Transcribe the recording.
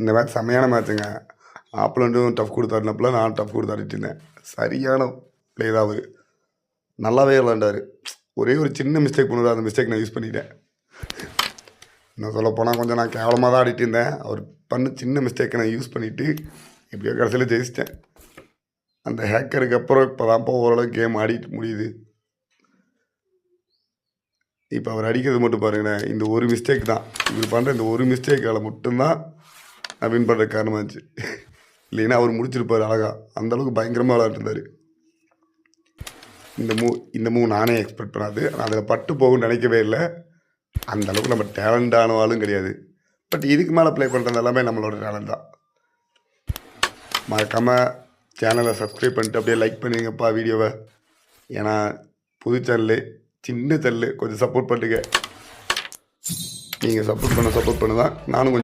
இந்த மேட்ச் செம்மையான மேட்ச்சுங்க. ஆப்லண்டும் டஃப் கொடுத்து ஆடினப்பல நான் டஃப் கொடுத்து ஆடிட்டு இருந்தேன். சரியான பிளே தான் அவரு. நல்லாவே விளாண்டாரு. ஒரே ஒரு சின்ன மிஸ்டேக் பண்ணுவார், அந்த மிஸ்டேக் நான் யூஸ் பண்ணிட்டேன். இன்னும் சொல்லப்போனால் கொஞ்சம் நான் கேவலமாக தான் ஆடிட்டு இருந்தேன். அவர் பண்ண சின்ன மிஸ்டேக்கை நான் யூஸ் பண்ணிவிட்டு எப்படியோ கடைசியில் ஜெயிச்சிட்டேன். அந்த ஹேக்கருக்கு அப்புறம் இப்போ தான்ப்பா ஓரளவுக்கு கேம் ஆடிட்டு முடியுது. இப்போ அவர் அடிக்கிறது மட்டும் பாருங்களேன், இந்த ஒரு மிஸ்டேக் தான். இவர் பண்ணுற இந்த ஒரு மிஸ்டேக்கால் மட்டும்தான் நான் வின் பண்ணுற காரணமாச்சு. இல்லைன்னா அவர் முடிச்சிருப்பார் அழகா. அந்தளவுக்கு பயங்கரமாக விளாண்டுருந்தார். இந்த மூவ் நானே எக்ஸ்பெக்ட் பண்ணாது. நான் அதில் பட்டு போகும்னு நினைக்கவே இல்லை. அந்தளவுக்கு நம்ம டேலண்டானவாலும் கிடையாது. பட் இதுக்கு மேலே ப்ளே பண்ணுறது எல்லாமே நம்மளோட டேலண்ட் தான். மறக்காமல் சேனலை சப்ஸ்கிரைப் பண்ணிட்டு அப்படியே லைக் பண்ணுங்கப்பா வீடியோவை. ஏன்னா புது சேனலு, சின்ன சேனலு, கொஞ்சம் சப்போர்ட் பண்ணுங்க. நீங்கள் சப்போர்ட் பண்ண தான் நானும் கொஞ்சம்